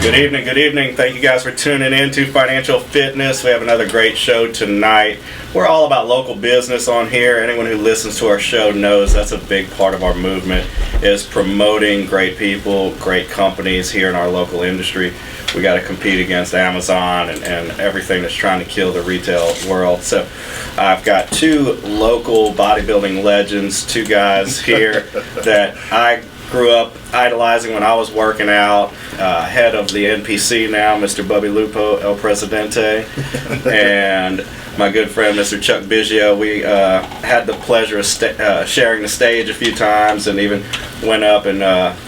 Good evening, good evening. Thank you guys for tuning in to Financial Fitness. We have another great show tonight. We're all about local business on here. Anyone who listens to our show knows that's a big part of our movement, is promoting great people, great companies here in our local industry. We got to compete against Amazon and everything that's trying to kill the retail world. So I've got two local bodybuilding legends, two guys here that I grew up idolizing when I was working out. Head of the NPC now, Mr. Bubby Lupo, El Presidente, and my good friend, Mr. Chuck Biggio. We had the pleasure of sharing the stage a few times, and even went up and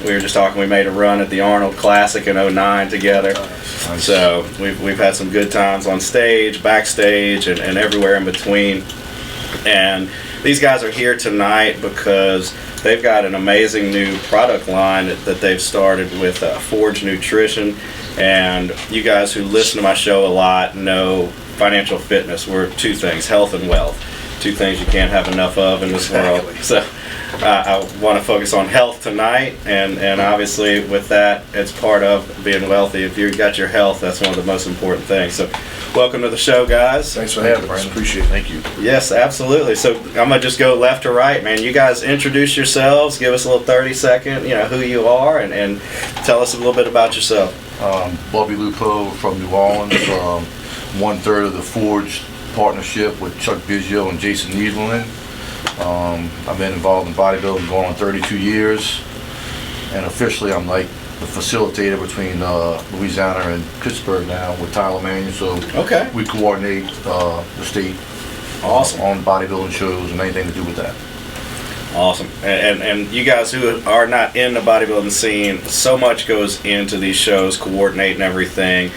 we were just talking, we made a run at the Arnold Classic in '09 together. Nice. So we've had some good times on stage, backstage, and everywhere in between. And these guys are here tonight because they've got an amazing new product line that they've started with Forge Nutrition. And you guys who listen to my show a lot know Financial Fitness. We're two things, health and wealth. Two things you can't have enough of in this world. So I want to focus on health tonight, and obviously with that, it's part of being wealthy. If you've got your health, that's one of the most important things. So welcome to the show, guys. Thanks for having us. Appreciate it. Thank you. Yes, absolutely. So I'm going to just go left to right, man. You guys introduce yourselves, give us a little 30-second, who you are, and tell us a little bit about yourself. Bubby Lupo from New Orleans, 1/3 of the Forge partnership with Chuck Biggio and Jason Needland. I've been involved in bodybuilding going on 32 years, and officially I'm like the facilitator between Louisiana and Pittsburgh now with Tyler Mannion. So okay, we coordinate the state on bodybuilding shows and anything to do with that. Awesome. And you guys who are not in the bodybuilding scene, so much goes into these shows, coordinating everything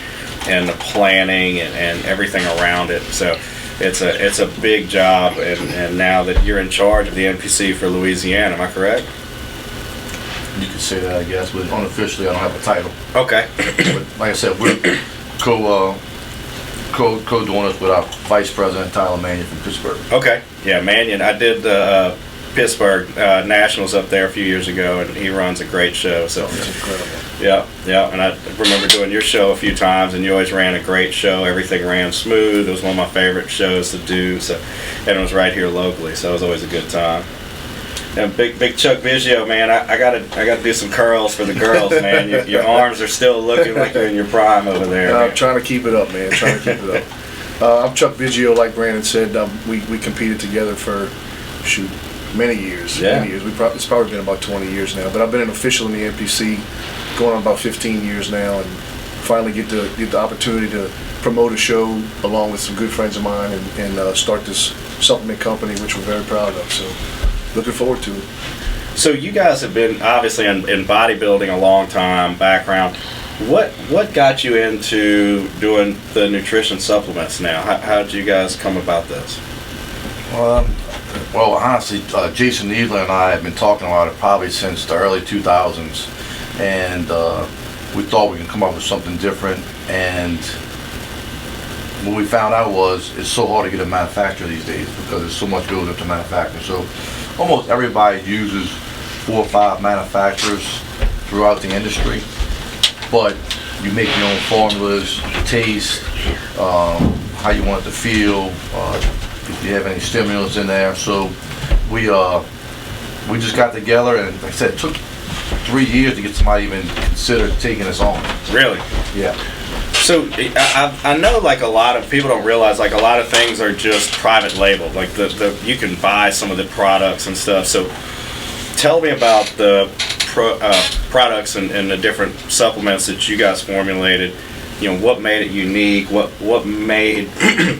and the planning and everything around it. So it's a big job, and now that you're in charge of the NPC for Louisiana, am I correct? You could say that, I guess, but unofficially I don't have a title. Okay. But like I said, we're co-doing this with our Vice President, Tyler Mannion from Pittsburgh. Okay. Yeah, Mannion. I did the Pittsburgh Nationals up there a few years ago, and he runs a great show. So it's incredible. Yeah, and I remember doing your show a few times, and you always ran a great show. Everything ran smooth. It was one of my favorite shows to do. So, and it was right here locally, so it was always a good time. And big Chuck Biggio, man, I gotta do some curls for the girls, man. Your arms are still looking like you're in your prime over there. I'm trying to keep it up, man. Trying to keep it up. I'm Chuck Biggio, like Brandon said. We competed together for many years. Yeah. Many years. It's probably been about 20 years now. But I've been an official in the NPC going on about 15 years now, and finally get the opportunity to promote a show along with some good friends of mine and start this supplement company, which we're very proud of. So looking forward to it. So you guys have been obviously in bodybuilding a long time, background. What got you into doing the nutrition supplements now? How did you guys come about this? Well, honestly, Jason Needland and I have been talking about it probably since the early 2000s, and we thought we could come up with something different. And what we found out was it's so hard to get a manufacturer these days because there's so much goes into manufacturing. So almost everybody uses 4 or 5 manufacturers throughout the industry, but you make your own formulas, taste, how you want it to feel, if you have any stimulants in there. So we just got together, and like I said, it took 3 years to get somebody even consider taking us on. Really? Yeah. So I know, like, a lot of people don't realize, like, a lot of things are just private label. Like you can buy some of the products and stuff. So tell me about the products and the different supplements that you guys formulated. What made it unique? What made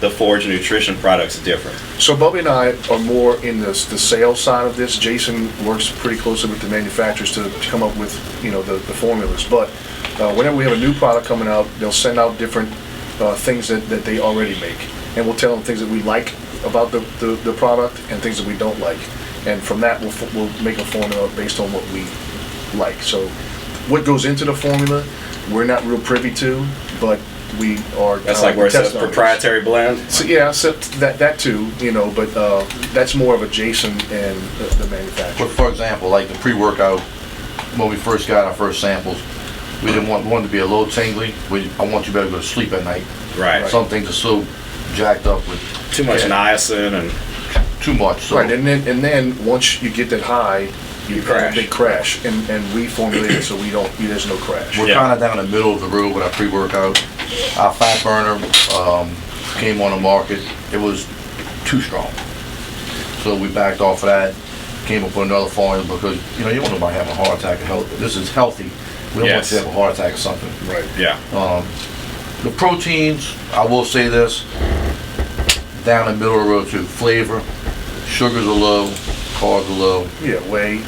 the Forge Nutrition products different? So Bubby and I are more in the sales side of this. Jason works pretty closely with the manufacturers to come up with the formulas. But whenever we have a new product coming out, they'll send out different things that they already make, and we'll tell them things that we like about the product and things that we don't like, and from that we'll make a formula based on what we like. So what goes into the formula, we're not real privy to, but we are. That's like where it says proprietary blend? So yeah, so that too, but that's more of a Jason and the manufacturer. For example, like the pre-workout, when we first got our first samples, We didn't want one to be a little tingly. I want you better go to sleep at night. Right. Some things are so jacked up with Too much niacin and too much. So Right, and then once you get that high, you crash. have a big crash, and we formulated so there's no crash. we're Yeah. kind of down the middle of the road with our pre-workout. Our fat burner came on the market. It was too strong, so we backed off of that. Came up with another formula because you don't want nobody having a heart attack. This is healthy. We don't want Yes. you to have a heart attack or something. Right. yeah. The proteins, I will say this, down the middle of the road too. Flavor, sugars are low, carbs are low. Yeah, whey.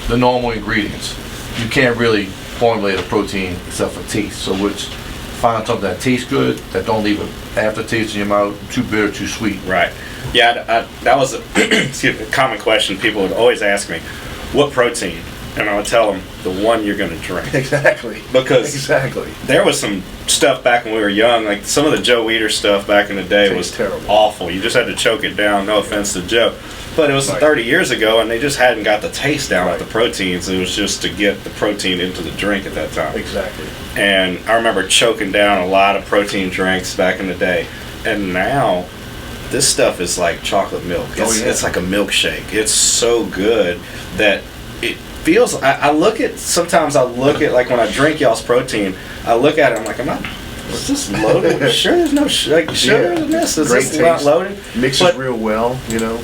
The normal ingredients. You can't really formulate a protein except for taste. So find something that tastes good, that don't leave an aftertaste in your mouth, too bitter, too sweet. Right. Yeah, that was a, excuse me, a common question. People would always ask me, what protein? And I would tell them, the one you're going to drink. Exactly. Because exactly. there was some stuff back when we were young, like some of the Joe Weider stuff back in the day was Tastes terrible. awful. You just had to choke it down, no offense to Joe. But it was Right. 30 years ago, and they just hadn't got the taste down with Right. the proteins. It was just to get the protein into the drink at that time. Exactly. And I remember choking down a lot of protein drinks back in the day. And now, this stuff is like chocolate milk. It's like a milkshake. It's so good that it feels. Sometimes I look at, like when I drink y'all's protein, I look at it, I'm like, is this loaded? Sure, there's no sugar in this. Is Great this not taste. loaded? Mixes But- real well,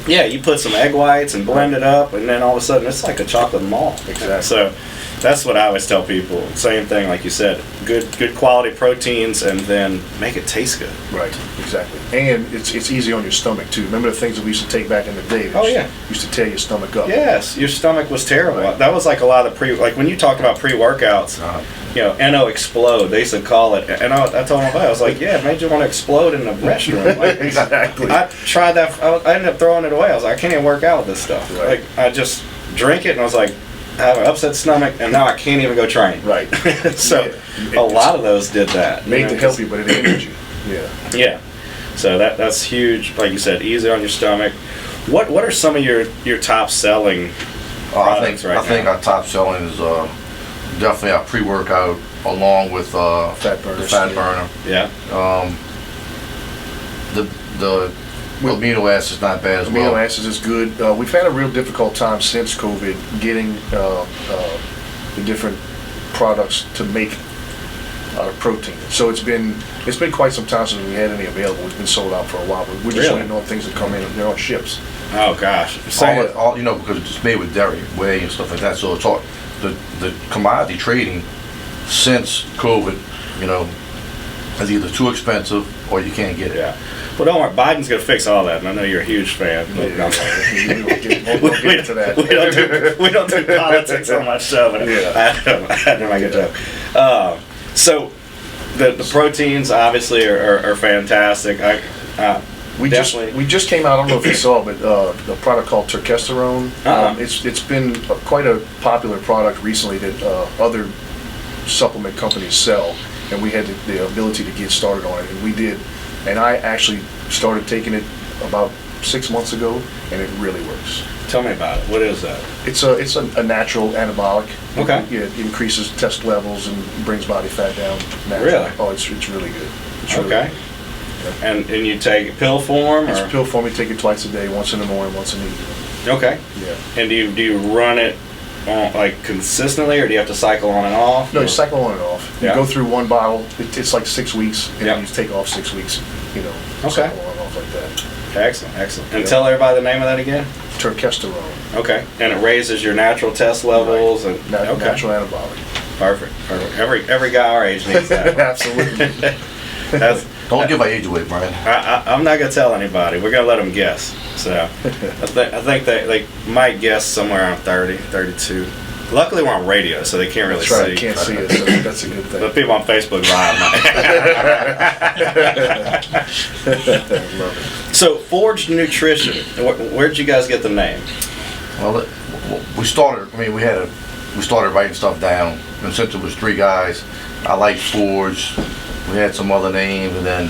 Yeah, you put some egg whites and blend it up, and then all of a sudden it's like a chocolate malt. Exactly. So that's what I always tell people. Same thing, like you said, good quality proteins, and then make it taste good. Right, exactly. And it's easy on your stomach too. Remember the things that we used to take back in the day? Oh, yeah. Used to tear your stomach up. Yes, your stomach was terrible. Right. That was like a lot of like when you talked about pre-workouts, NO explode. They used to call it, and I told my buddy, I was like, yeah, it made you want to explode in the restroom. Like, Exactly. I tried that. I ended up throwing it away. I was like, I can't even work out with this stuff. Right. Like, I just drink it, and I was like, I have an upset stomach, and now I can't even go train. Right. So Yeah. a lot of those did that. Made to help just- you, but it hindered you. Yeah. Yeah. So that's huge. Like you said, easy on your stomach. What are some of your top selling products right I think now? our top selling is definitely our pre-workout along with Fat burner. the fat burner. Yeah. The amino acids not bad as Amino well. acids is good. We've had a real difficult time since COVID getting the different products to make protein. So it's been quite some time since we had any available. We've been sold out for a while. But we're just Really? waiting on things to come in. They're on ships. Oh gosh. All because it's made with dairy, whey and stuff like that. So it's all the commodity trading since COVID, is either too expensive or you can't get it. Yeah. Well, don't worry. Biden's gonna fix all that, and I know you're a huge fan. We won't get into that. We don't do politics on my show, but Yeah. I had to make a joke. So the proteins obviously are fantastic. We just came out. I don't know if you saw, but a product called Turkesterone. It's been quite a popular product recently that other supplement companies sell, and we had the ability to get started on it, and we did. And I actually started taking it about 6 months ago, and it really works. Tell me about it. What is that? It's a natural anabolic. Okay. Yeah, it increases test levels and brings body fat down naturally. Really? Oh, it's really good. It's really Okay. good. And you take it pill form, It's or pill form. You take it twice a day, once in the morning, once in the evening. okay? Yeah. And do you run it on, like consistently, or do you have to cycle on and off? No, you cycle on and off. You Yeah. go through one bottle. It's like 6 weeks, and Yeah. then you take off 6 weeks. Okay. Cycle on and off like that. Excellent, excellent. And Yeah. tell everybody the name of that again. Turkesterone. Okay. And it raises your natural test levels, and okay. Natural anabolic. Perfect. Every guy our age needs that. Absolutely. Don't give our age away, Brian. I'm not gonna tell anybody. We're gonna let them guess. So I think they might guess somewhere around 30, 32. Luckily, we're on radio, so they can't really That's right. see. I can't see it, so that's a good thing. But people on Facebook Live might. Love it. So, Forged Nutrition. Where'd you guys get the name? Well, we started writing stuff down, and since it was 3 guys, I liked Forge. We had some other names, and then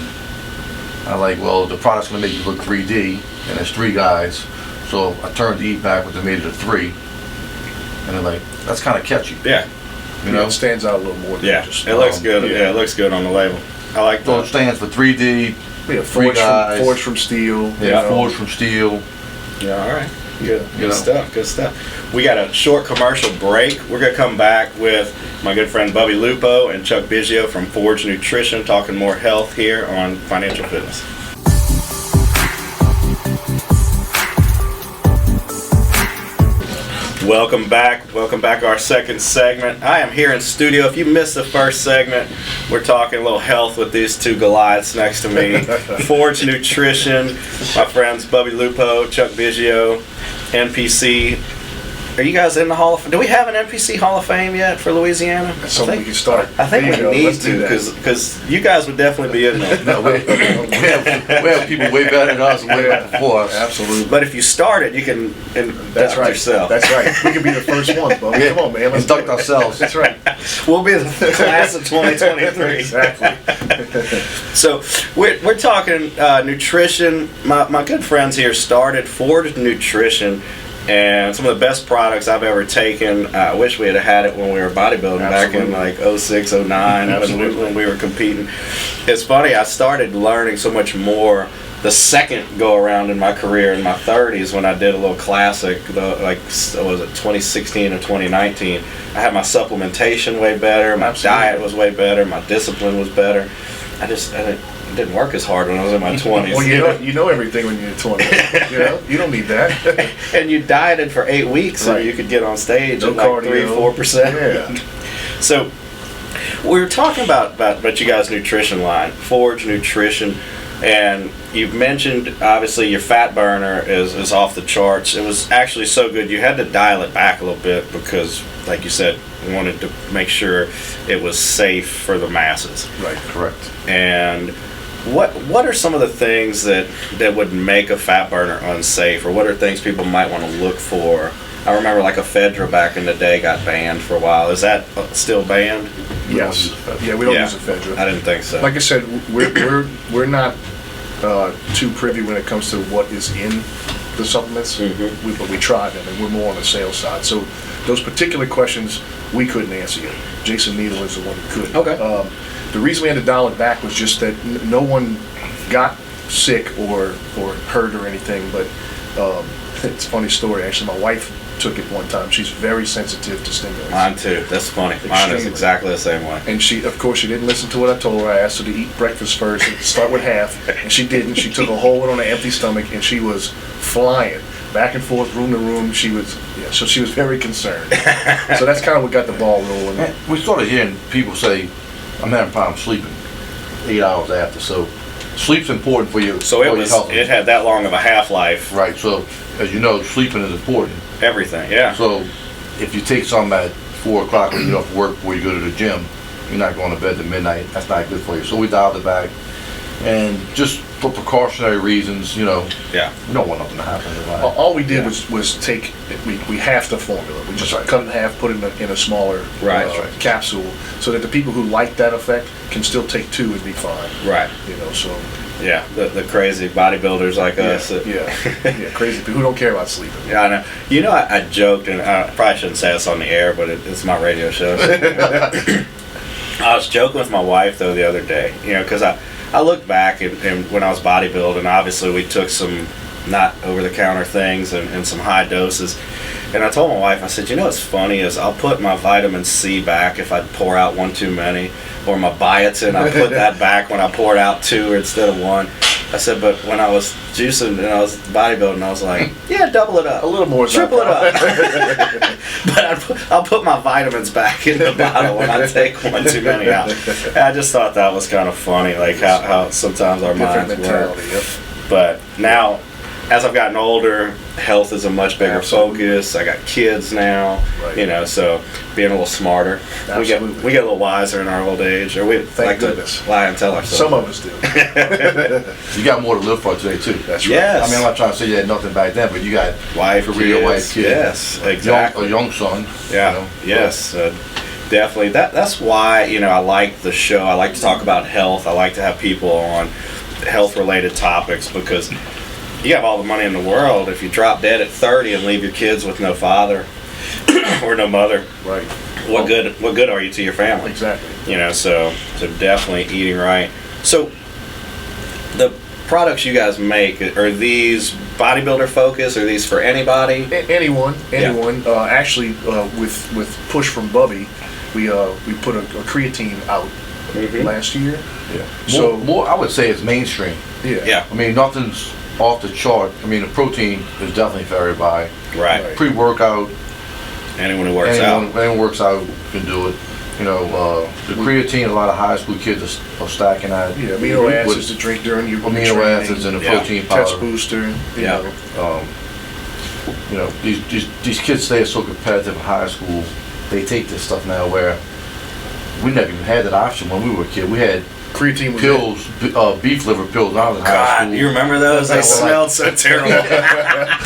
I like, well, the product's gonna make you look 3D, and it's 3 guys, so I turned the E backwards and made it a 3, and they're like, that's kind of catchy. Yeah. You know, it stands out a little more than Yeah, just. it looks good. Yeah, it looks good on the label. I like so it that. stands for 3D. Yeah, Three guys. forged from steel. Yeah, you know. forged from steel. Yeah, all right. Good, You good know. stuff. Good stuff. We got a short commercial break. We're gonna come back with my good friend Bubby Lupo and Chuck Biggio from Forge Nutrition, talking more health here on Financial Fitness. Welcome back. Welcome back to our second segment. I am here in studio. If you missed the first segment, we're talking a little health with these two Goliaths next to me. Forge Nutrition, my friends Bubby Lupo, Chuck Biggio, NPC. Are you guys in the Hall of Fame? Do we have an NPC Hall of Fame yet for Louisiana? That's something we can start. I think There you we go. need Let's do to that. because you guys would definitely be in there. No, we have people way better than us and way better before us. Absolutely. But if you started, you can That's induct right. yourself. That's right. We could be the first ones, Bubby. Yeah. Come on, man. Let's Induct do it. ourselves. That's right. We'll be the class of 2023. Exactly. So we're talking nutrition. My good friends here started Forge Nutrition, and some of the best products I've ever taken. I wish we had it when we were bodybuilding back in Absolutely. like 06, 09 when we were competing. It's funny, I started learning so much more the second go around in my career in my 30s when I did a little classic, like was it 2016 or 2019. I had my supplementation way better, my Absolutely. diet was way better, my discipline was better. It didn't work as hard when I was in my 20s. Well, you know everything when you're 20. You know, you don't need that. And you dieted for 8 weeks so Right. you could get on stage No at like cardio. 3-4%. Yeah. So we were talking about you guys' nutrition line, Forge Nutrition, and you've mentioned obviously your fat burner is off the charts. It was actually so good you had to dial it back a little bit because, like you said, we wanted to make sure it was safe for the masses. Right. Correct. And what are some of the things that would make a fat burner unsafe, or what are things people might want to look for? I remember like ephedra back in the day got banned for a while. Is that still banned? Yes. Yeah, we don't use ephedra. I didn't think so. Like I said, we're not too privy when it comes to what is in the supplements, but we try them, and we're more on the sales side. So those particular questions we couldn't answer yet. Jason Needle is the one who could. Okay. The reason we had to dial it back was just that no one got sick or hurt or anything. But it's a funny story. Actually, my wife took it one time. She's very sensitive to stimulants. Mine too. That's funny. Mine is Extremely. exactly the same way. And she, of course, she didn't listen to what I told her. I asked her to eat breakfast first and start with half, and she didn't. She took a whole one on an empty stomach, and she was flying back and forth, room to room. So she was very concerned. So that's kind of what got the ball rolling. And we started hearing people say, I'm having problems sleeping 8 hours after. So sleep's important for you. So it had that long of a half-life. Right. So as you know, sleeping is important. Everything, yeah. So if you take something at 4 o'clock when you get off work before you go to the gym, you're not going to bed at midnight. That's not good for you. So we dialed it back. And just for precautionary reasons, Yeah. we don't want nothing to happen. All we did was take, we halved the formula. We just cut it in half, put it in a smaller Right. capsule, so that the people who like that effect can still take 2 and be fine. Right. So Yeah. The crazy bodybuilders like us. yeah, crazy people who don't care about sleeping. Yeah, I know. I joked, and I probably shouldn't say this on the air, but it's my radio show. I was joking with my wife, though, the other day, because I looked back and when I was bodybuilding, obviously we took some not over-the-counter things and some high doses. And I told my wife, I said, what's funny is I'll put my vitamin C back if I pour out 1 too many, or my biotin, I'll put that back when I poured out 2 instead of 1. I said, but when I was juicing and I was bodybuilding, I was like, yeah, double it up. A little more. Triple it up. But I'll put my vitamins back in the bottle when I take 1 too many out. And I just thought that was kind of funny, like how sometimes our Different minds mentality. work. Yep. But now, as I've gotten older, health is a much bigger Absolutely. focus. I got kids now, Right. So being a little smarter. Absolutely. We get a little wiser in our old age, or we Thank like goodness. to lie and tell ourselves. Some of us do. You got more to live for today, too. That's right. Yes. I mean, I'm not trying to say you had nothing back then, but you got Wife, career, kids, wife, kid. yes, exactly. A young son. Yeah. Yes. Definitely. That's why I like the show. I like to talk about health. I like to have people on health-related topics because you have all the money in the world. If you drop dead at 30 and leave your kids with no father or no mother, Right. what good are you to your family? Exactly. You know, so definitely eating right. So the products you guys make, are these bodybuilder focused? Are these for anybody? Anyone. Actually, with push from Bubby, we put a creatine out last year. Yeah. So more, I would say it's mainstream. Yeah. I mean, nothing's off the chart. I mean, the protein is definitely for everybody. Right. Pre-workout. Anyone who works out. Anyone works out can do it. You know, the creatine, a lot of high school kids are stacking that. Yeah, amino acids to drink during your amino training, acids and the protein powder. Test booster. You know, these kids stay so competitive in high school. They take this stuff now where we never even had that option when we were a kid. We had creatine pills, beef liver pills when I was in high school. God, you remember those? They smelled so terrible.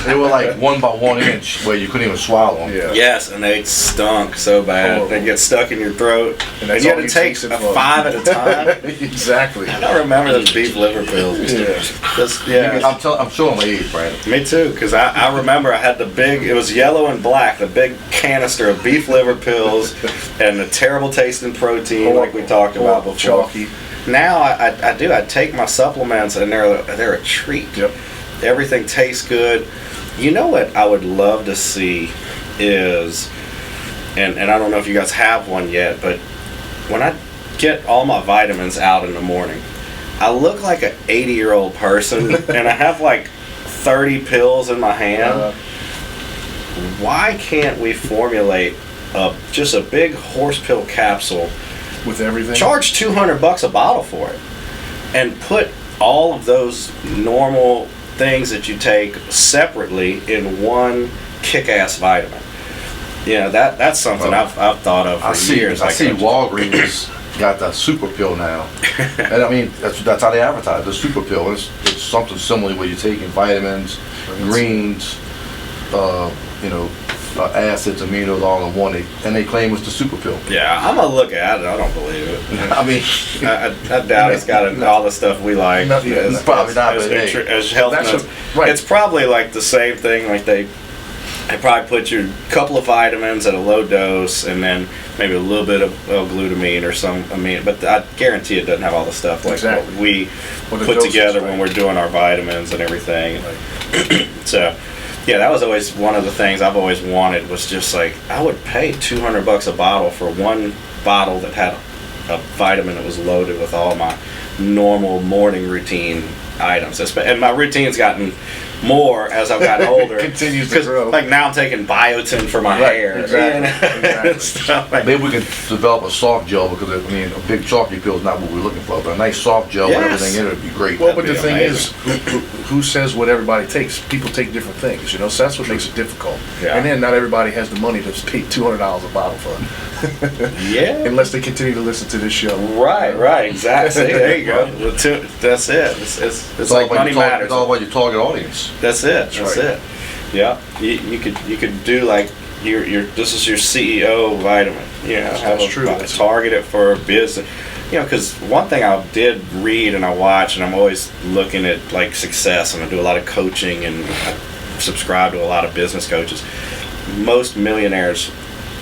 They were like 1 by 1 inch where you couldn't even swallow them. Yeah. Yes, and they stunk so bad. They'd get stuck in your throat. And you had to take 5 at a time. Exactly. I don't remember those beef liver pills. I'm showing my age, Brandon. Me too, because I remember I had it was yellow and black, the big canister of beef liver pills and the terrible tasting protein like we talked about before. Chalky. Now I take my supplements and they're a treat. Yep. Everything tastes good. You know what I would love to see is, and I don't know if you guys have one yet, but when I get all my vitamins out in the morning, I look like an 80-year-old person and I have like 30 pills in my hand. Why can't we formulate just a big horse pill capsule with everything? Charge $200 a bottle for it, and put all of those normal things that you take separately in one kick-ass vitamin. You know, that's something I've thought of for years. I see Walgreens got that super pill now, and I mean that's how they advertise the super pill. It's something similar where you're taking vitamins, greens, acids, aminos, all in one, and they claim it's the super pill. Yeah, I'm gonna look at it. I don't believe it. I mean, I doubt it's got all the stuff we like. Probably not. As health nuts. Right. It's probably like the same thing. Like they probably put you a couple of vitamins at a low dose, and then maybe a little bit of glutamine or some amine. But I guarantee it doesn't have all the stuff like what we put together when we're doing our vitamins and everything. Right. So. Yeah, that was always one of the things I've always wanted, was just like, I would pay $200 a bottle for one bottle that had a vitamin that was loaded with all my normal morning routine items. And my routine's gotten more as I've gotten older. Continues to grow. Like now I'm taking biotin for my hair. Exactly. Stuff like maybe we can develop a soft gel, because I mean a big chalky pill is not what we're looking for, but a nice soft gel with everything in it would be great. Well, but the thing is, who says what everybody takes? People take different things, you know, so that's what makes it difficult. Yeah. And then not everybody has the money to pay $200 a bottle for it. Yeah. Unless they continue to listen to this show. Right, exactly. There you go. That's it. It's like money matters. It's all about your target audience. That's it. That's it. Yeah. You could do like this is your CEO vitamin. You know, target it for a business. You know, because one thing I did read and I watch, and I'm always looking at like success, and I do a lot of coaching and I subscribe to a lot of business coaches. Most millionaires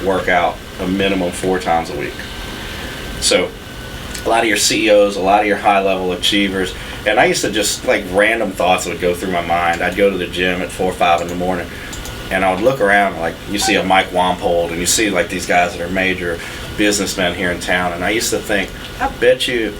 work out a minimum 4 times a week. So a lot of your CEOs, a lot of your high-level achievers, and I used to just, like, random thoughts would go through my mind. I'd go to the gym at 4 or 5 in the morning, and I would look around, like, you see a Mike Wampold, and you see, like, these guys that are major businessmen here in town, and I used to think, I bet you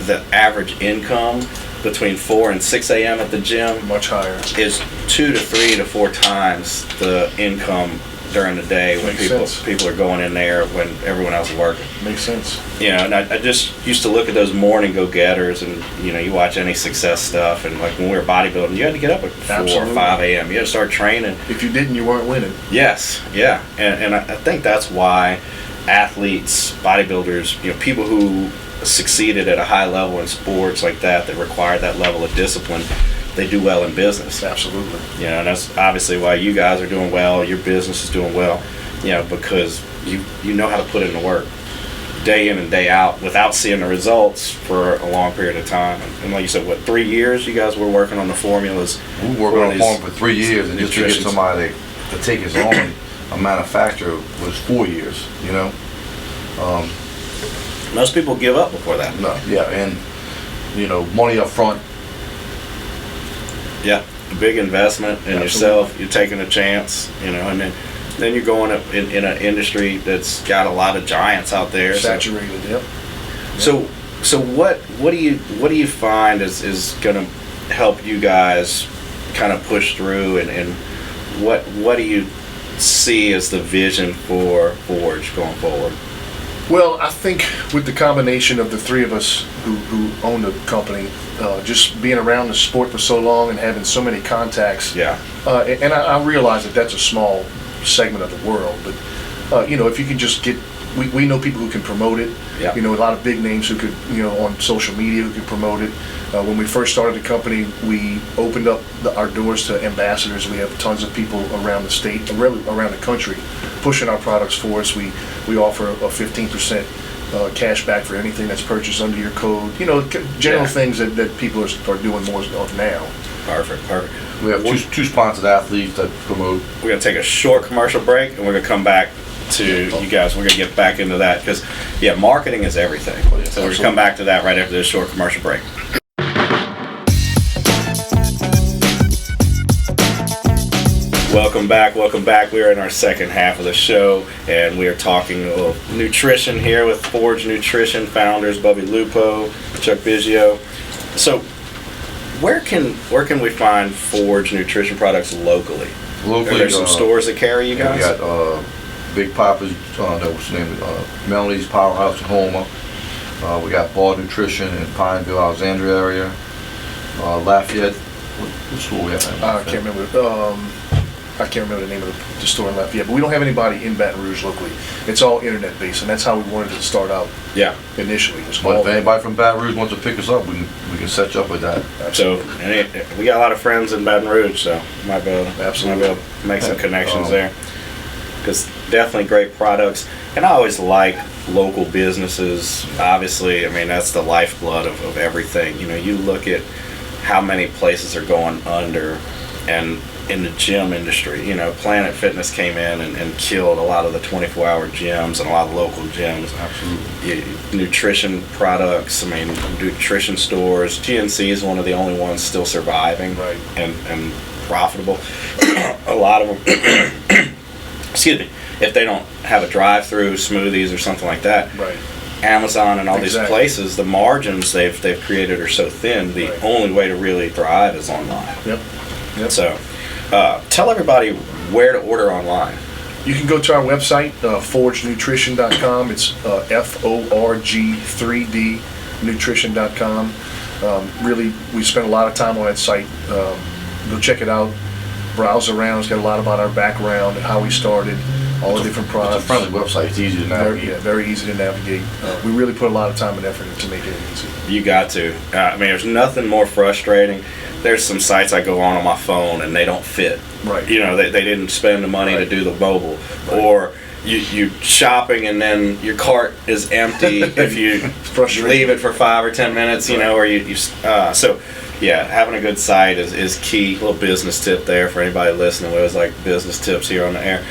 the average income between 4 and 6 a.m. at the gym much higher is 2 to 3 to 4 times the income during the day when people are going in there when everyone else is working. Makes sense. You know, and I just used to look at those morning go-getters, and you know, you watch any success stuff, and like when we were bodybuilding, you had to get up at 4 or 5 a.m. You had to start training. If you didn't, you weren't winning. Yes, yeah, and I think that's why athletes, bodybuilders, you know, people who succeeded at a high level in sports like that require that level of discipline, they do well in business. Absolutely. You know, and that's obviously why you guys are doing well, your business is doing well, you know, because you know how to put in the work day in and day out without seeing the results for a long period of time. And like you said, what, 3 years you guys were working on the formulas? We were working on the formula for 3 years, and just to get somebody to take his own a manufacturer was 4 years, you know? Most people give up before that. No, yeah, and, you know, money up front. Yeah, a big investment in yourself. You're taking a chance, you know, and then you're going up in an industry that's got a lot of giants out there. Saturated, yep. So what do you find is going to help you guys kind of push through, and what do you see as the vision for Forge going forward? Well, I think with the combination of the three of us who own the company, just being around the sport for so long and having so many contacts, Yeah. and I realize that that's a small segment of the world, but you know, if you can just get, we know people who can promote it. Yeah. You know, a lot of big names who could, you know, on social media who could promote it. When we first started the company, we opened up our doors to ambassadors. We have tons of people around the state, really around the country, pushing our products for us. We offer a 15% cash back for anything that's purchased under your code. You know, general things that people are doing more of now. Perfect. We have two sponsored athletes that promote. We're going to take a short commercial break, and we're going to come back to you guys. We're going to get back into that because, yeah, marketing is everything. So we're going to come back to that right after this short commercial break. Welcome back. We are in our second half of the show, and we are talking nutrition here with Forge Nutrition founders Bubby Lupo, Chuck Biggio. So where can we find Forge Nutrition products locally? Are there some stores that carry you guys? We got Big Papa's, that was the name Melanie's Powerhouse in Houma. We got Ball Nutrition in Pineville, Alexandria area. Lafayette, what store we have? I can't remember. I can't remember the name of the store in Lafayette, but we don't have anybody in Baton Rouge locally. It's all internet based, and that's how we wanted to start out. Yeah. Initially, But if anybody from Baton Rouge wants to pick us up, we can set you up with that. So we got a lot of friends in Baton Rouge, so might be able to make some connections there. Because definitely great products, and I always like local businesses. Obviously, I mean that's the lifeblood of everything. You know, you look at how many places are going under, and in the gym industry, you know, Planet Fitness came in and killed a lot of the 24-hour gyms and a lot of local gyms. Absolutely. Nutrition products, I mean, nutrition stores. GNC is one of the only ones still surviving, Right. and profitable. A lot of them, excuse me, if they don't have a drive-through, smoothies or something like that. Right. Amazon and all these Exactly. places, the margins they've created are so thin. The Right. only way to really thrive is online. Yep. So, tell everybody where to order online. You can go to our website, forgenutrition.com. It's FORG3D nutrition.com. Really, we spend a lot of time on that site. Go check it out. Browse around. It's got a lot about our background and how we started, all the different products. It's a friendly website. It's easy to navigate. Very easy to navigate. We really put a lot of time and effort into making it easy. You got to. I mean, there's nothing more frustrating. There's some sites I go on my phone and they don't fit. Right. You know, they didn't spend the money to do the mobile. Right. Or you shopping and then your cart is empty if you leave it for 5 or 10 minutes, you know, or so yeah, having a good site is key. Little business tip there for anybody listening. We always like business tips here on the air.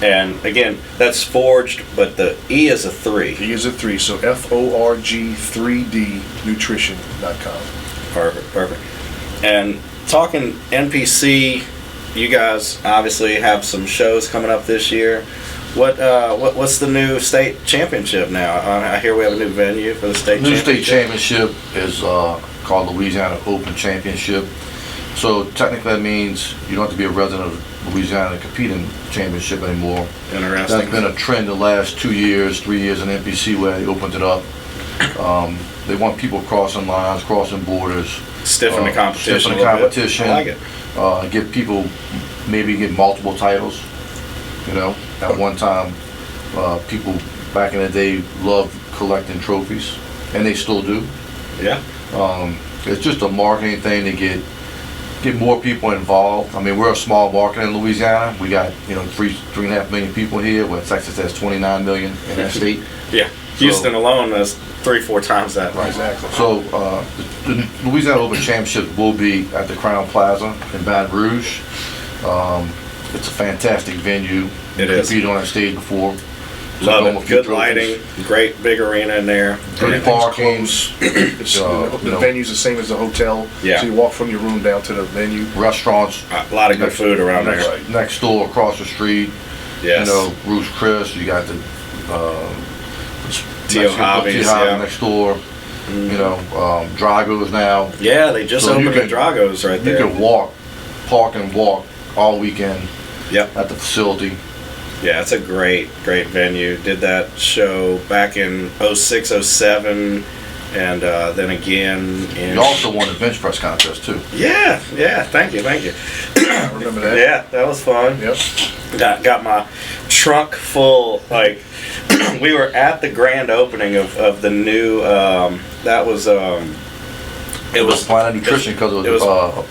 And again, that's Forged, but the E is a 3. E is a 3, so FORG3D nutrition.com. Perfect. And talking NPC, you guys obviously have some shows coming up this year. What's the new state championship now? I hear we have a new venue for the state championship. New state championship is called Louisiana Open Championship. So technically that means you don't have to be a resident of Louisiana to compete in the championship anymore. Interesting. That's been a trend the last 2 years, 3 years in NPC where they opened it up. They want people crossing lines, crossing borders. Stiffen the competition. Stiffen the competition. I like it. Give people, maybe get multiple titles. You know, at one time, people back in the day loved collecting trophies, and they still do. Yeah. It's just a marketing thing to get more people involved. I mean, we're a small market in Louisiana. We got 3.5 million people here, where Texas has 29 million in that state. Yeah. Houston alone is 3-4 times that. Right. Exactly. So the Louisiana Open Championship will be at the Crown Plaza in Baton Rouge. It's a fantastic venue. It is. Competed on that stage before. Love Took home a it. few Good trophies. lighting, great big arena in there. Good Everything's parking. close. The venue's the same as the hotel. Yeah. So you walk from your room down to the venue. Restaurants. A lot of good food around there. Next door, across the street. Yes. You know, Ruth's Chris. You got the Tio Hobbies, yeah. next door. You know, Drago's now. Yeah, they just So you opened the can- Dragos right You there. can walk, park and walk all weekend Yep. at the facility. Yeah, it's a great venue. Did that show back in 06, 07, and then again in... You also won the bench press contest too. Yeah, thank you. I remember that. Yeah, that was fun. Yep. Got my trunk full, like, we were at the grand opening of the new, that was, it was Planet Nutrition because it was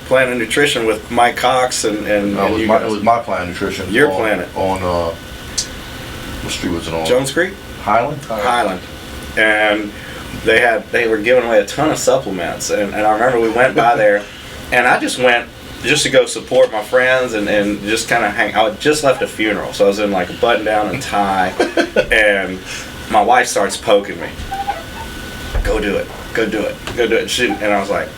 Planet Nutrition with Mike Cox and it you was guys. my Planet Nutrition. Your on, Planet. On, what street was it on? Jones Creek? Highland? Highland. And they were giving away a ton of supplements, and I remember we went by there, and I just went just to go support my friends and just kind of hang. I had just left a funeral, so I was in like a button down and tie, and my wife starts poking me. Go do it. And I was like,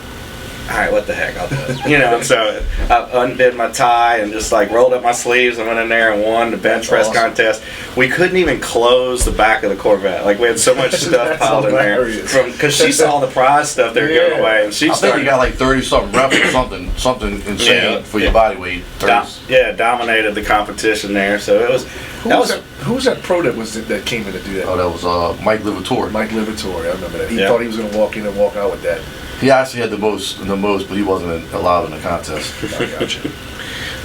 all right, what the heck, I'll do it. You know, and so I undid my tie and just like rolled up my sleeves and went in there and won the bench press contest. We couldn't even close the back of the Corvette. Like, we had so much stuff piled in there. Because she saw the prize stuff they were giving away. And she I think you got like 30-something reps or something insane for your body weight. Dominated the competition there. So it was... Who was that pro that came in to do that? Oh, that was Mike Livatore. Mike Livatore, I remember that. He thought he was going to walk in and walk out with that. He actually had the most, but he wasn't allowed in the contest. I gotcha.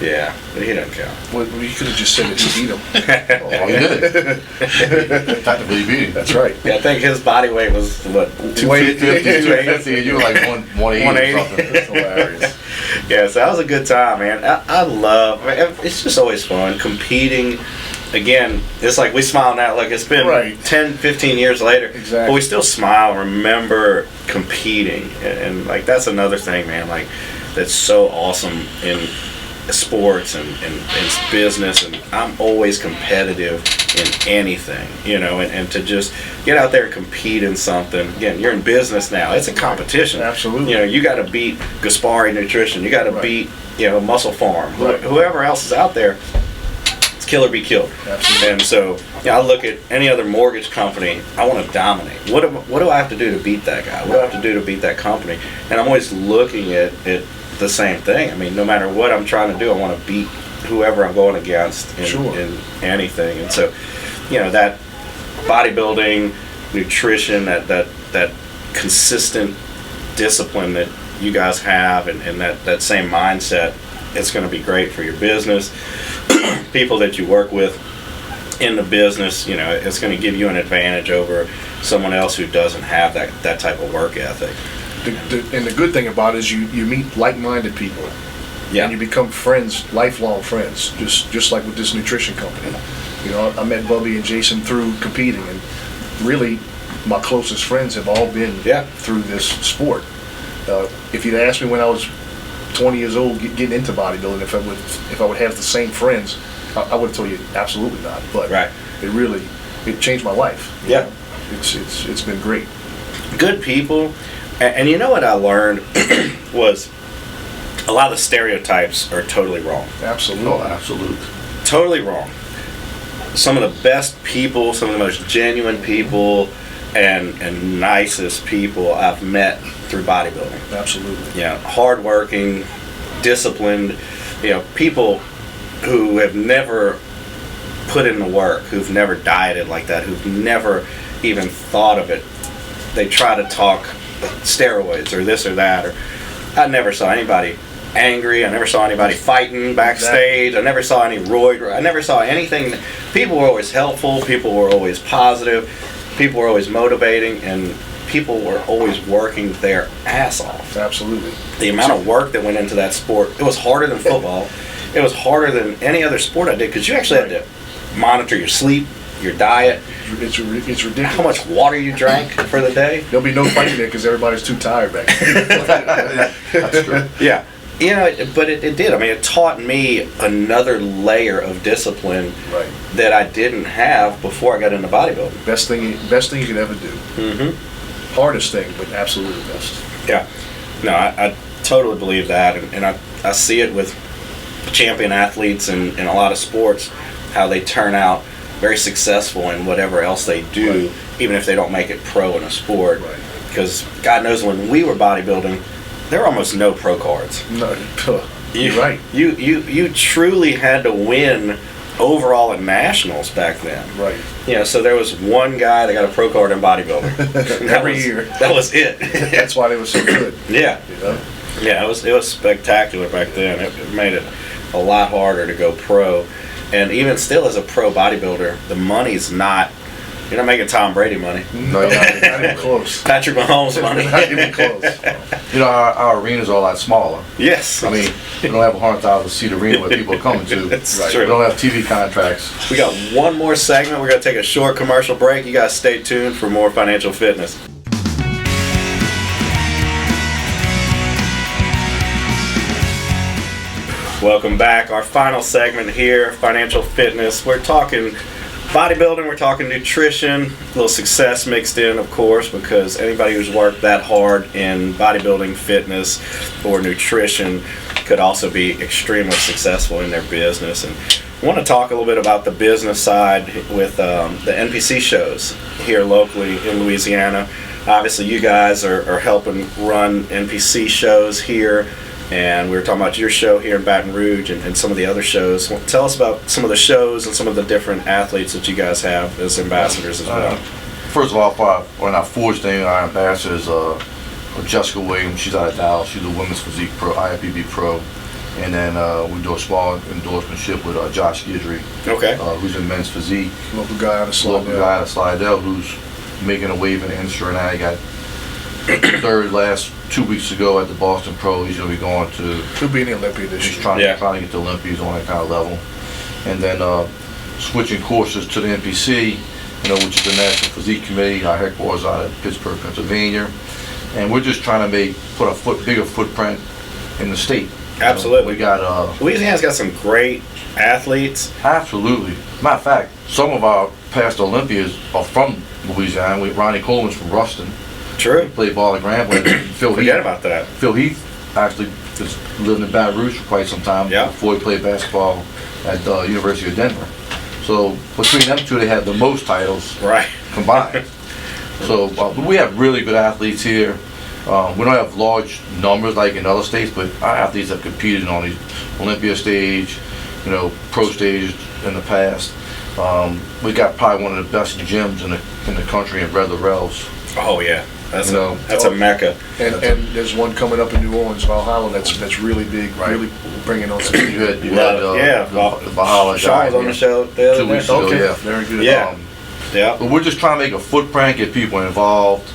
Yeah, but he doesn't count. Well, you could have just said that you beat him. Oh, he did. Technically, he beat him. That's right. Yeah, I think his body weight was, what, 250, 250, and you were like 180 or something. That's hilarious. Yeah, so that was a good time, man. I love, it's just always fun competing. Again, it's like we smile now, like it's been 10, 15 years later. Exactly. But we still smile, remember competing. And like, that's another thing, man, like, that's so awesome in sports and business. And I'm always competitive in anything, you know, and to just get out there and compete in something. Again, you're in business now. It's a competition. Absolutely. You know, you got to beat Gaspari Nutrition. You got to beat, you know, Muscle Farm. Whoever else is out there, it's kill or be killed. Absolutely. And so, I look at any other mortgage company, I want to dominate. What do I have to do to beat that guy? What do I have to do to beat that company? And I'm always looking at the same thing. I mean, no matter what I'm trying to do, I want to beat whoever I'm going against in anything. And so, you know, that bodybuilding, nutrition, that consistent discipline that you guys have, and that same mindset, it's going to be great for your business. People that you work with in the business, you know, it's going to give you an advantage over someone else who doesn't have that type of work ethic. And the good thing about it is you meet like-minded people. Yeah. And you become friends, lifelong friends, just like with this nutrition company. You know, I met Bubby and Jason through competing, and really my closest friends have all been through this sport. If you'd asked me when I was 20 years old getting into bodybuilding, if I would have the same friends, I would have told you absolutely not. But it changed my life. Yeah. It's been great. Good people. And you know what I learned was a lot of the stereotypes are totally wrong. Absolutely. Oh, absolutely. Totally wrong. Some of the best people, some of the most genuine people, and nicest people I've met through bodybuilding. Absolutely. Yeah, hardworking, disciplined, you know, people who have never put in the work, who've never dieted like that, who've never even thought of it. They try to talk steroids or this or that, or I never saw anybody angry. I never saw anybody fighting backstage. I never saw any I never saw anything. People were always helpful. People were always positive. People were always motivating, and people were always working their ass off. Absolutely. The amount of work that went into that sport, it was harder than football. It was harder than any other sport I did, because you actually had to monitor your sleep, your diet. It's ridiculous. How much water you drank for the day. There'll be no fighting there because everybody's too tired back then. That's true. Yeah. But it did. I mean, it taught me another layer of discipline Right. that I didn't have before I got into bodybuilding. Best thing you could ever do. Mm-hmm. Hardest thing, but absolutely best. Yeah. No, I totally believe that, and I see it with champion athletes in a lot of sports, how they turn out very successful in whatever else they do, Right. even if they don't make it pro in a sport. Right. Because God knows when we were bodybuilding, there were almost no pro cards. No, you're right. You truly had to win overall at nationals back then. Right. So there was one guy that got a pro card in bodybuilding. Every year. That was it. That's why they were so good. Yeah. You know? Yeah, it was spectacular back then. It made it a lot harder to go pro. And even still as a pro bodybuilder, the money's not, you're not making Tom Brady money. No, not even close. Patrick Mahomes money. Not even close. Our arenas are a lot smaller. Yes. I mean, we don't have a 100,000 seat arena where people are coming to. That's Right. We true. don't have TV contracts. We got one more segment. We're going to take a short commercial break. You guys stay tuned for more financial fitness. Welcome back. Our final segment here, financial fitness. We're talking bodybuilding, we're talking nutrition, a little success mixed in, of course, because anybody who's worked that hard in bodybuilding, fitness, or nutrition could also be extremely successful in their business. And I want to talk a little bit about the business side with the NPC shows here locally in Louisiana. Obviously, you guys are helping run NPC shows here. And we were talking about your show here in Baton Rouge and some of the other shows. Tell us about some of the shows and some of the different athletes that you guys have as ambassadors as well. First of all, on our Forge thing, our ambassador is Jessica Williams. She's out of Dallas. She's a women's physique pro, IFBB pro. And then we do a small endorsementship with Josh Guidry, Okay. who's in men's physique. Local guy out of Local Slidell. guy out of Slidell who's making a wave in the industry. And I got third last 2 weeks ago at the Boston Pro. He's going to be going to. He'll be in the Olympia this He's year. trying Yeah. to get the Olympians on that kind of level. And then switching courses to the NPC, which is the National Physique Committee. Our headquarters out of Pittsburgh, Pennsylvania. And we're just trying to put a bigger footprint in the state. Absolutely. We got Louisiana's got some great athletes. absolutely. Matter of fact, some of our past Olympians are from Louisiana. Ronnie Coleman's from Ruston. True. Played ball at Grambling. Phil Forget Heath. about that. Phil Heath actually just lived in Baton Rouge for quite some time Yeah. before he played basketball at the University of Denver. So between them two, they had the most titles Right. combined. So we have really good athletes here. We don't have large numbers like in other states, but our athletes have competed on the Olympia stage, pro stage in the past. We got probably one of the best gyms in the country in Red Laurel's. Oh, yeah. That's You a mecca. And there's one coming up in New Orleans, Valhalla, that's really big, Right. really bringing on some You had Yeah. the Valhalla Sean guy was on the show the other 2 day. weeks ago. Okay, Yeah. very good. Yeah. Yeah. But we're just trying to make a footprint, get people involved,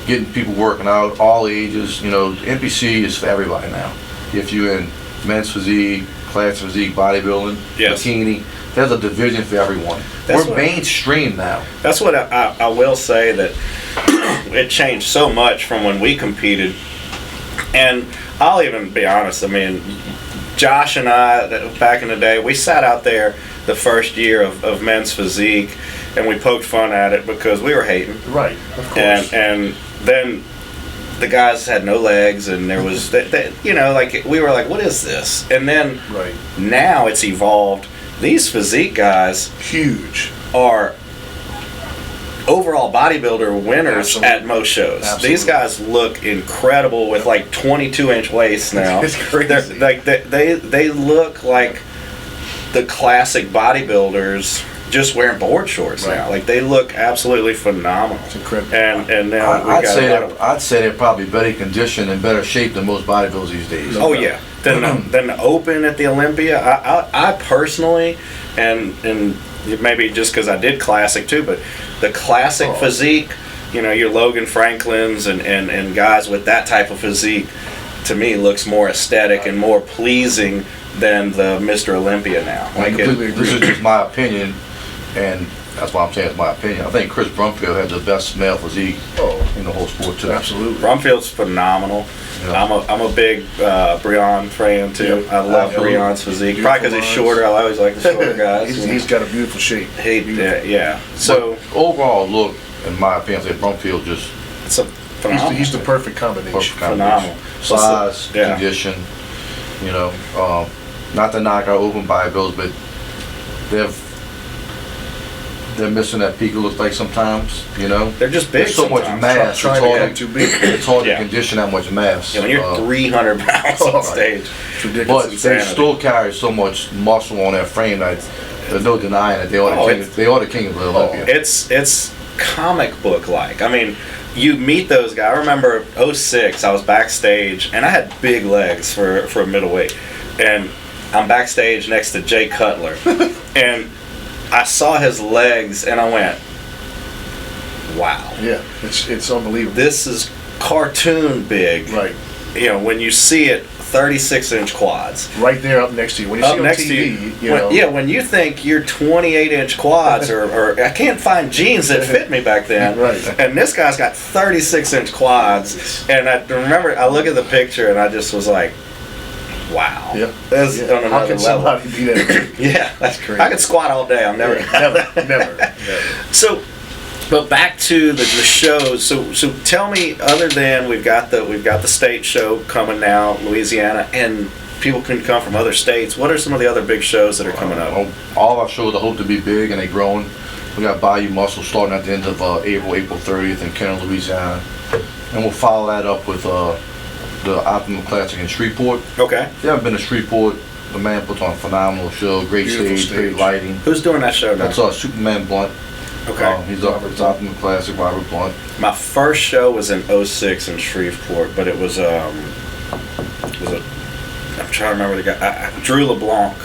getting people working out, all ages. NPC is for everybody now. If you're in men's physique, class physique, bodybuilding, Yes. bikini, there's a division for everyone. That's We're what- mainstream now. That's what I will say, that it changed so much from when we competed. And I'll even be honest, I mean, Josh and I, back in the day, we sat out there the first year of men's physique and we poked fun at it because we were hating. Right, of course. And then the guys had no legs and there was, we were like, what is this? And then Right. now it's evolved. These physique guys Huge. are overall bodybuilder winners Absolutely. at most shows. Absolutely. These guys look incredible with like 22-inch waists now. It's crazy. They're, like they look like the classic bodybuilders just wearing board shorts now. Right. Like they look absolutely phenomenal. It's incredible. And now we I'd got say a lot of, I'd say they're probably better conditioned and better shape than most bodybuilders these days. oh yeah. Then the Open at the Olympia. I personally, and maybe just because I did classic too, but the classic physique, your Logan Franklins and guys with that type of physique, to me looks more aesthetic and more pleasing than the Mr. Olympia now. I completely agree. This is just my opinion, and That's why I'm saying it's my opinion. I think Chris Brumfield had the best male physique in the whole sport too. Absolutely. Brumfield's phenomenal. Yeah. I'm a big Breon fan too. Yeah. I love Breon's physique. Probably because he's shorter. I always like the shorter guys. He's got a beautiful shape. Yeah. So but overall look, in my opinion, I say Brumfield just it's a phenomenal. He's the perfect combination. Phenomenal. Size, Yeah. condition, you know, not to knock out open bodybuilders, but they're missing that peak, it looks like sometimes, you know. They're just big. There's so much sometimes. mass. Trying to get too big. It's hard Yeah. to condition that much mass. Yeah, when you're 300 pounds on stage, It's ridiculous. But they insanity. still carry so much muscle on their frame that there's no denying that they are the king of the Olympia. It's comic book like. I mean, you meet those guys. I remember '06, I was backstage and I had big legs for a middleweight, and I'm backstage next to Jay Cutler, and I saw his legs and I went, wow. Yeah, it's unbelievable. This is cartoon big. Right. You know, when you see it, 36-inch quads. Right there up next to you. When you see Up on next TV, to you, know. yeah. When you think you're 28-inch quads, or I can't find jeans that fit me back then. Right. And this guy's got 36-inch quads, and I remember I look at the picture and I just was like, wow. Yeah. That's on another How can level. somebody be that? Yeah, That's crazy. I could squat all day. I'm never. Never. So, but back to the shows. So tell me, other than we've got the state show coming now, Louisiana, and people can come from other states. What are some of the other big shows that are coming up? All our shows I hope to be big and they're growing. We got Bayou Muscle starting at the end of April 30th in Kenner, Louisiana, and we'll follow that up with the Optimum Classic in Shreveport. Okay. If you haven't been to Shreveport, the man puts on a phenomenal show. Great Beautiful stage, great stage. lighting. Who's doing that show now? That's Superman Blunt. Okay. He's up at Optimum Classic, Robert Blunt. My first show was in '06 in Shreveport, but it was I'm trying to remember the guy, Drew LeBlanc,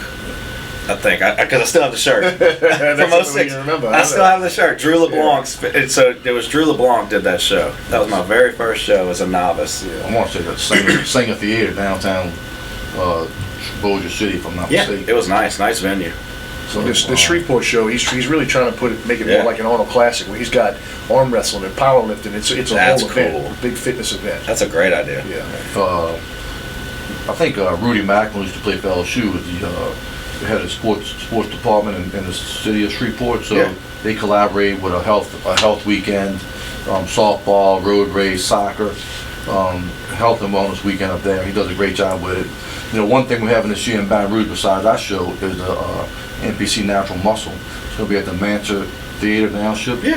I think, because I still have the shirt from '06. I still have the shirt. Drew LeBlanc's. So it was Drew LeBlanc did that show. That was my very first show as a novice. I want to say that Singer Theater downtown Bossier City, if I'm not Yeah, mistaken. it was nice gnvenue. So this Shreveport show, he's really trying to make it Yeah. more like an Arnold Classic, where he's got arm wrestling and powerlifting. It's a That's whole event, cool. a big fitness event. That's a great idea. Yeah. I think Rudy Macklin used to play for LSU, was the head of sports department in the city of Shreveport. So Yeah. they collaborate with a health weekend, softball, road race, soccer, health and wellness weekend up there. He does a great job with it. You know, one thing we're having this year in Baton Rouge besides our show is the NPC Natural Muscle. It's going to be at the Manchester Theater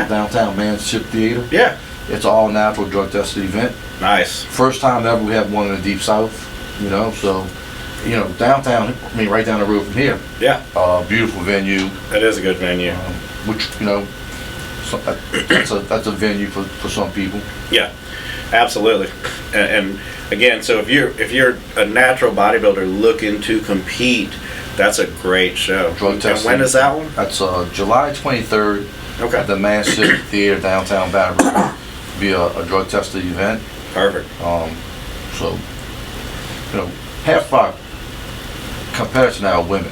downtown Manchester Theater. Yeah. It's an all natural drug tested event. Nice. First time ever we have one in the Deep South, you know, so, you know, downtown, I mean, right down the road from here. Yeah. Beautiful venue, It is a good venue. which, you know, so that's a venue for some people. Yeah, absolutely. And again, so if you're a natural bodybuilder looking to compete, that's a great show. Drug And testing. when is that one? That's July 23rd Okay. at the Manchester Theater downtown Baton Rouge. Be a drug tested event. Perfect. So, you know, half our competitors now are women.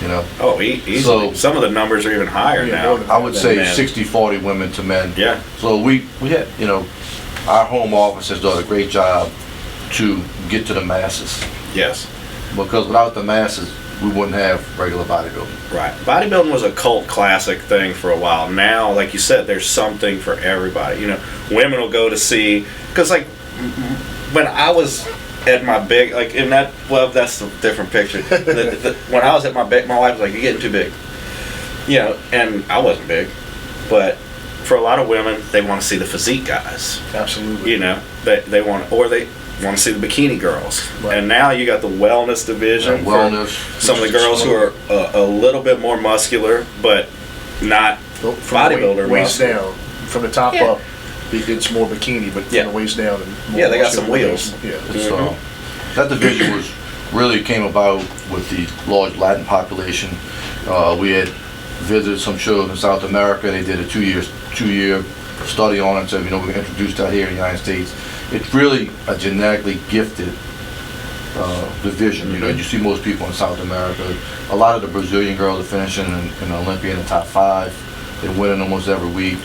You know, Oh, easily. So- Some of the numbers are even higher Yeah, now. more than I would say Men. 60-40 women to men. Yeah. So we had, you know, our home office has done a great job to get to the masses, Yes. because without the masses, we wouldn't have regular bodybuilding. Right. Bodybuilding was a cult classic thing for a while. Now, like you said, there's something for everybody. You know, women will go to see, because like when I was at my big, like in that, well, that's a different picture. When I was at my big, my wife was like, "You're getting too big," you know, and I wasn't big, but for a lot of women, they want to see the physique guys. Absolutely. You know, they want, or they want to see the bikini girls. Right. And now you got the wellness division. And for wellness. some of the girls who are a little bit more muscular, but not From bodybuilder waist muscle. down, from the top Yeah. up, it's more bikini, but Yeah. from the waist down, and more Yeah, they got muscular some wheels. women. Yeah. So that division really came about with the large Latin population. We had visited some shows in South America. They did a two-year study on it and said, you know, we're going to introduce that here in the United States. It's really a genetically gifted division. You know, you see most people in South America. A lot of the Brazilian girls are finishing in Olympia in the top 5. They're winning almost every week.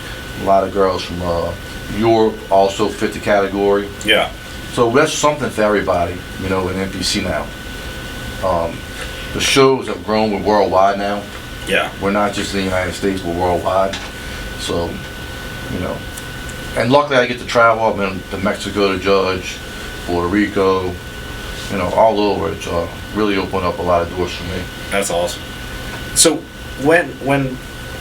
A lot of girls from Europe also fit the category. Yeah. So that's something for everybody, you know, in NPC now. The shows have grown. We're worldwide now. Yeah. We're not just in the United States, we're worldwide. So, you know, and luckily I get to travel. I've been to Mexico to judge, Puerto Rico, you know, all over. It's really opened up a lot of doors for me. That's awesome. So when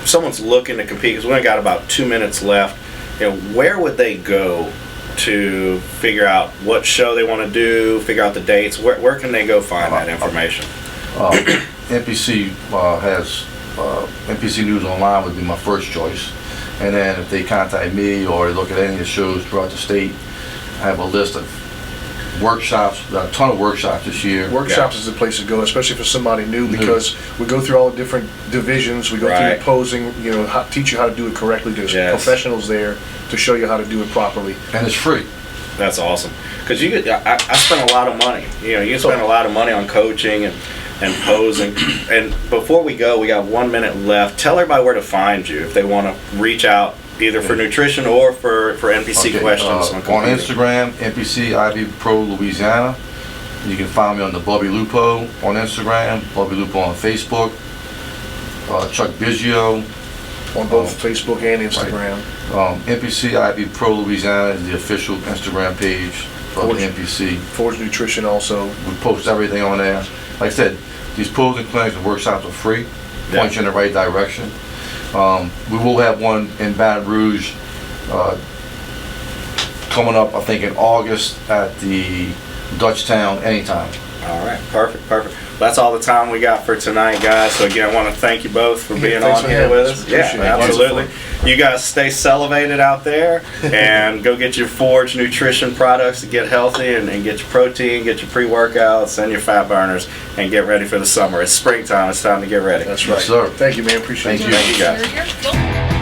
someone's looking to compete, because we only got about 2 minutes left, you know, where would they go to figure out what show they want to do, figure out the dates? Where can they go find that information? NPC has NPC News Online would be my first choice, and then if they contact me or they look at any of the shows throughout the state, I have a list of workshops, a ton of workshops this year. Workshops is the place to go, especially for somebody new, because we go through all the different divisions. We go through the posing, you know, teach you how to do it correctly. There's professionals there to show you how to do it properly. And it's free. That's awesome. Because I spent a lot of money. You know, you spend a lot of money on coaching and posing. And before we go, we got 1 minute left. Tell everybody where to find you if they want to reach out either for nutrition or for NPC questions. On Instagram, NPC IB Pro Louisiana. You can find me on the Bubby Lupo on Instagram, Bubby Lupo on Facebook, Chuck Biggio. On both Facebook and Instagram. NPC IB Pro Louisiana is the official Instagram page for the NPC. Forge Nutrition also. We post everything on there. Like I said, these posing clinics and workshops are free, point you in the right direction. We will have one in Baton Rouge coming up, I think, in August at the Dutchtown Anytime. All right, perfect. That's all the time we got for tonight, guys. So again, I want to thank you both for being on here with us. Yeah, absolutely. You guys stay salivated out there and go get your Forge nutrition products to get healthy and get your protein, get your pre-workouts and your fat burners, and get ready for the summer. It's springtime. It's time to get ready. That's right. Yes, sir. Thank you, man. Appreciate it. Thank you. Thank you, guys.